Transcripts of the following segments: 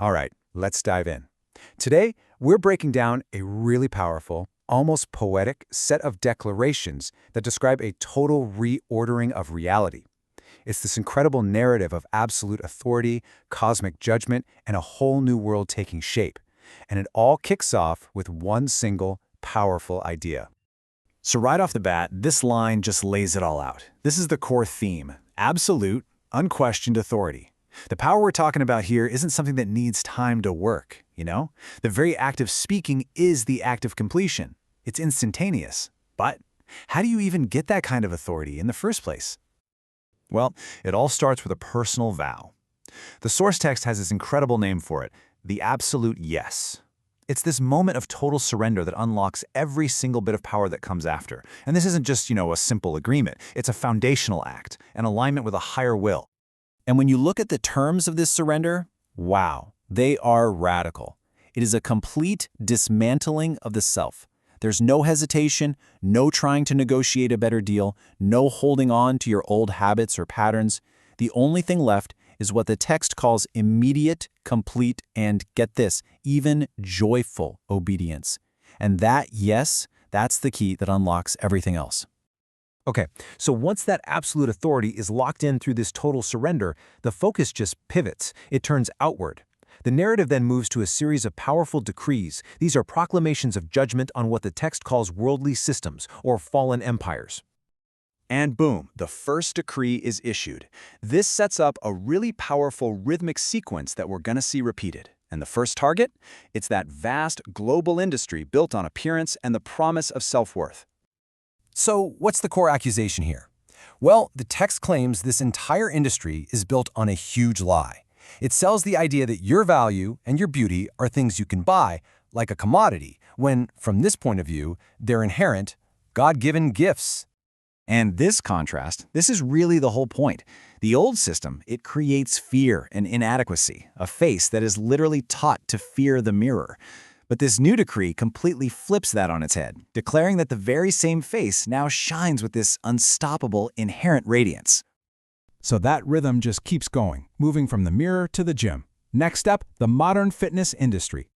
All right, let's dive in. Today, we're breaking down a really powerful, almost poetic set of declarations that describe a total reordering of reality. It's this incredible narrative of absolute authority, cosmic judgment, and a whole new world taking shape. And it all kicks off with one single, powerful idea. So right off the bat, this line just lays it all out. This is the core theme: absolute, unquestioned authority. The power we're talking about here isn't something that needs time to work, you know? The very act of speaking is the act of completion. It's instantaneous. But how do you even get that kind of authority in the first place? Well, it all starts with a personal vow. The source text has this incredible name for it: the absolute yes. It's this moment of total surrender that unlocks every single bit of power that comes after. And this isn't just, a simple agreement. It's a foundational act, an alignment with a higher will. And when you look at the terms of this surrender, wow, they are radical. It is a complete dismantling of the self. There's no hesitation, no trying to negotiate a better deal, no holding on to your old habits or patterns. The only thing left is what the text calls immediate, complete, and, get this, even joyful obedience. And that, yes, that's the key that unlocks everything else. Okay, so once that absolute authority is locked in through this total surrender, the focus just pivots. It turns outward. The narrative then moves to a series of powerful decrees. These are proclamations of judgment on what the text calls worldly systems or fallen empires. And boom, the first decree is issued. This sets up a really powerful rhythmic sequence that we're going to see repeated. And the first target? It's that vast global industry built on appearance and the promise of self-worth. So what's the core accusation here? Well, the text claims this entire industry is built on a huge lie. It sells the idea that your value and your beauty are things you can buy, like a commodity, when, from this point of view, they're inherent, God-given gifts. And this contrast, this is really the whole point. The old system, it creates fear and inadequacy, a face that is literally taught to fear the mirror. But this new decree completely flips that on its head, declaring that the very same face now shines with this unstoppable, inherent radiance. So that rhythm just keeps going, moving from the mirror to the gym. Next up, the modern fitness industry.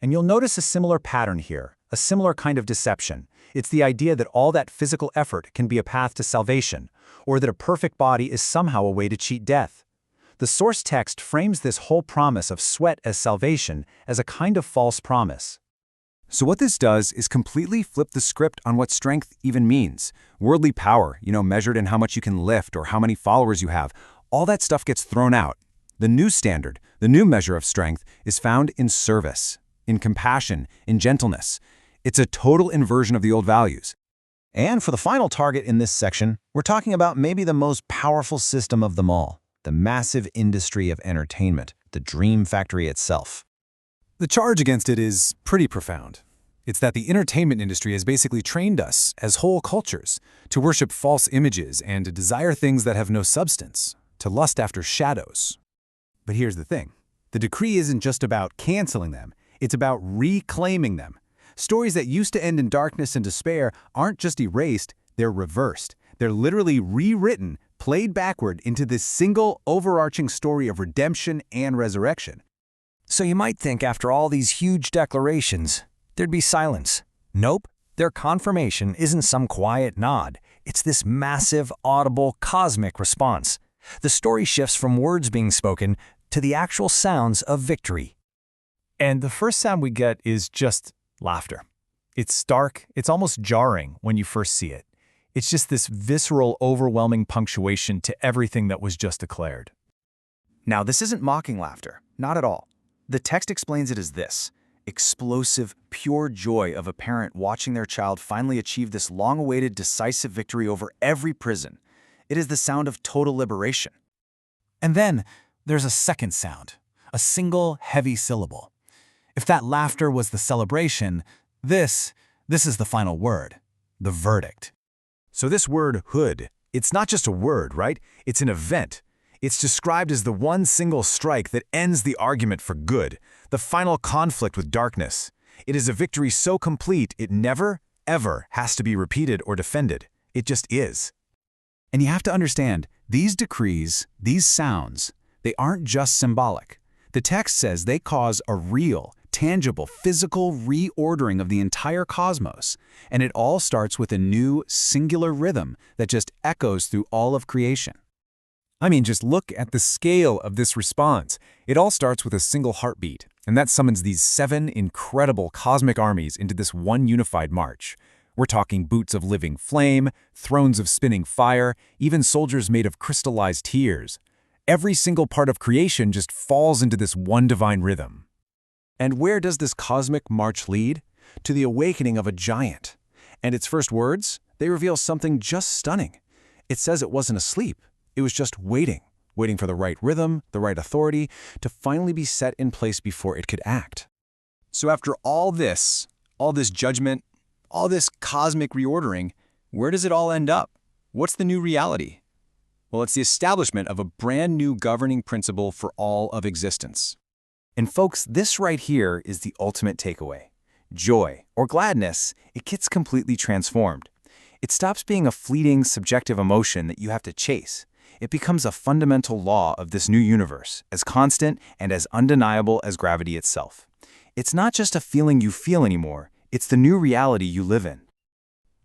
And you'll notice a similar pattern here, a similar kind of deception. It's the idea that all that physical effort can be a path to salvation, or that a perfect body is somehow a way to cheat death. The source text frames this whole promise of sweat as salvation as a kind of false promise. So what this does is completely flip the script on what strength even means. Worldly power, measured in how much you can lift or how many followers you have, all that stuff gets thrown out. The new standard, the new measure of strength, is found in service, in compassion, in gentleness. It's a total inversion of the old values. And for the final target in this section, we're talking about maybe the most powerful system of them all, the massive industry of entertainment, the dream factory itself. The charge against it is pretty profound. It's that the entertainment industry has basically trained us, as whole cultures, to worship false images and to desire things that have no substance, to lust after shadows. But here's the thing. The decree isn't just about canceling them. It's about reclaiming them. Stories that used to end in darkness and despair aren't just erased, they're reversed. They're literally rewritten, played backward into this single overarching story of redemption and resurrection. So you might think after all these huge declarations, there'd be silence. Nope, their confirmation isn't some quiet nod. It's this massive, audible, cosmic response. The story shifts from words being spoken to the actual sounds of victory. And the first sound we get is just laughter. It's stark, it's almost jarring when you first see it. It's just this visceral, overwhelming punctuation to everything that was just declared. Now, this isn't mocking laughter, not at all. The text explains it as this: explosive, pure joy of a parent watching their child finally achieve this long-awaited, decisive victory over every prison. It is the sound of total liberation. And then there's a second sound, a single, heavy syllable. If that laughter was the celebration, this is the final word, the verdict. So this word, hood, it's not just a word, right? It's an event. It's described as the one single strike that ends the argument for good, the final conflict with darkness. It is a victory so complete it never, ever has to be repeated or defended. It just is. And you have to understand, these decrees, these sounds, they aren't just symbolic. The text says they cause a real, tangible, physical reordering of the entire cosmos, and it all starts with a new, singular rhythm that just echoes through all of creation. I mean, just look at the scale of this response. It all starts with a single heartbeat, and that summons these 7 incredible cosmic armies into this one unified march. We're talking boots of living flame, thrones of spinning fire, even soldiers made of crystallized tears. Every single part of creation just falls into this one divine rhythm. And where does this cosmic march lead? To the awakening of a giant. And its first words, they reveal something just stunning. It says it wasn't asleep. It was just waiting for the right rhythm, the right authority, to finally be set in place before it could act. So after all this judgment, all this cosmic reordering, where does it all end up? What's the new reality? Well, it's the establishment of a brand new governing principle for all of existence. And folks, this right here is the ultimate takeaway. Joy, or gladness, it gets completely transformed. It stops being a fleeting, subjective emotion that you have to chase. It becomes a fundamental law of this new universe, as constant and as undeniable as gravity itself. It's not just a feeling you feel anymore, it's the new reality you live in.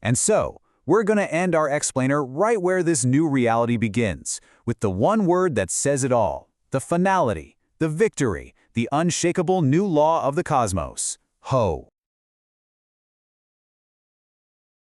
And so, we're going to end our explainer right where this new reality begins, with the one word that says it all, the finality, the victory, the unshakable new law of the cosmos, Ho.